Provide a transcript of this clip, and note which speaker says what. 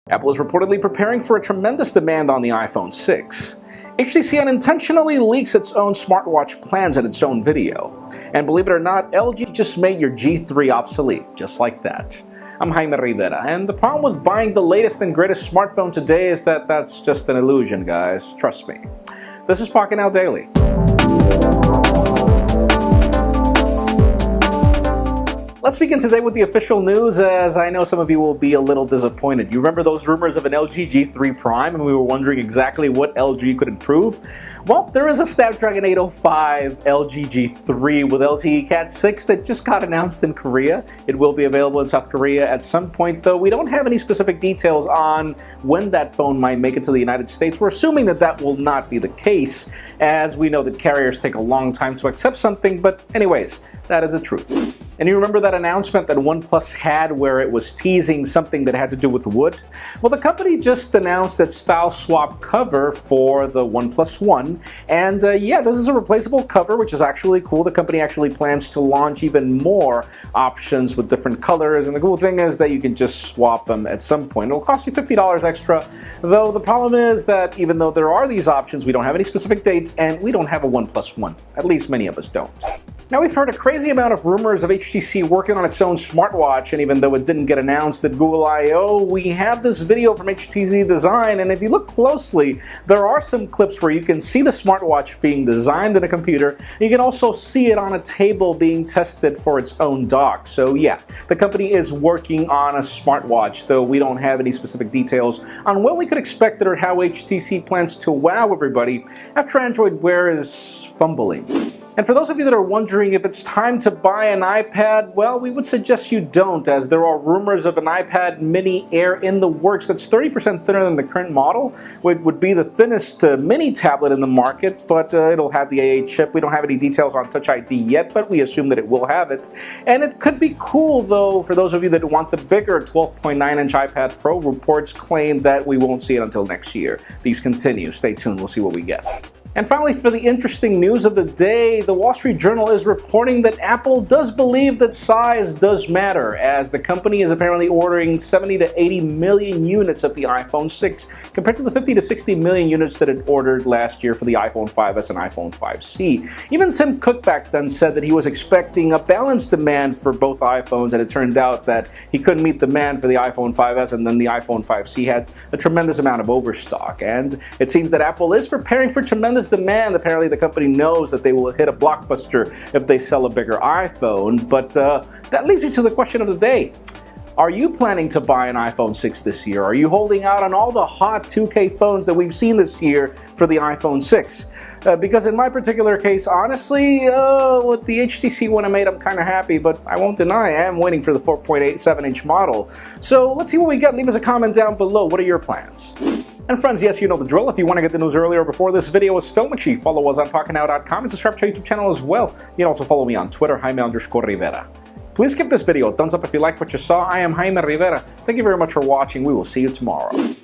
Speaker 1: Apple is reportedly preparing for a tremendous demand on the iPhone 6. HTC unintentionally leaks its own smartwatch plans in its own video. And believe it or not, LG just made your G3 obsolete, just like that. I'm Jaime Rivera, and the problem with buying the latest and greatest smartphone today is that that's just an illusion, guys. Trust me. This is Pocketnow Daily. Let's begin today with the official news, as I know some of you will be a little disappointed. You remember those rumors of an LG G3 Prime, and we were wondering exactly what LG could improve? Well, there is a Snapdragon 805 LG G3 with LTE Cat 6 that just got announced in Korea. It will be available in South Korea at some point, though we don't have any specific details on when that phone might make it to the United States. We're assuming that that will not be the case, as we know that carriers take a long time to accept something, but anyways, that is the truth. And you remember that announcement that OnePlus had where it was teasing something that had to do with wood? Well, the company just announced its style swap cover for the OnePlus One. And yeah, this is a replaceable cover, which is actually cool. The company actually plans to launch even more options with different colors. And the cool thing is that you can just swap them at some point. It'll cost you $50 extra, though the problem is that even though there are these options, we don't have any specific dates and we don't have a OnePlus One. At least many of us don't. Now, we've heard a crazy amount of rumors of HTC working on its own smartwatch, and even though it didn't get announced at Google I/O, we have this video from HTC Design, and if you look closely, there are some clips where you can see the smartwatch being designed in a computer. You can also see it on a table being tested for its own dock. So yeah, the company is working on a smartwatch, though we don't have any specific details on when we could expect it or how HTC plans to wow everybody after Android Wear is fumbling. And for those of you that are wondering if it's time to buy an iPad, well, we would suggest you don't, as there are rumors of an iPad Mini Air in the works that's 30% thinner than the current model. It would be the thinnest mini tablet in the market, but it'll have the A8 chip. We don't have any details on Touch ID yet, but we assume that it will have it. And it could be cool, though, for those of you that want the bigger 12.9-inch iPad Pro. Reports claim that we won't see it until next year. These continue. Stay tuned. We'll see what we get. And finally, for the interesting news of the day, the Wall Street Journal is reporting that Apple does believe that size does matter, as the company is apparently ordering 70 to 80 million units of the iPhone 6, compared to the 50 to 60 million units that it ordered last year for the iPhone 5S and iPhone 5C. Even Tim Cook back then said that he was expecting a balanced demand for both iPhones, and it turned out that he couldn't meet demand for the iPhone 5S, and then the iPhone 5C had a tremendous amount of overstock. And it seems that Apple is preparing for tremendous demand. Apparently the company knows that they will hit a blockbuster if they sell a bigger iPhone, but that leads you to the question of the day. Are you planning to buy an iPhone 6 this year? Are you holding out on all the hot 2K phones that we've seen this year for the iPhone 6? Because in my particular case, honestly, with the HTC One I made, I'm kind of happy, but I won't deny I am waiting for the 4.87-inch model. So let's see what we got. Leave us a comment down below. What are your plans? And friends, yes, you know the drill. If you want to get the news earlier before this video is filmed, make sure you follow us on Pocketnow.com and subscribe to our YouTube channel as well. You can also follow me on Twitter, Jaime_Rivera. Please give this video a thumbs up if you like what you saw. I am Jaime Rivera. Thank you very much for watching. We will see you tomorrow.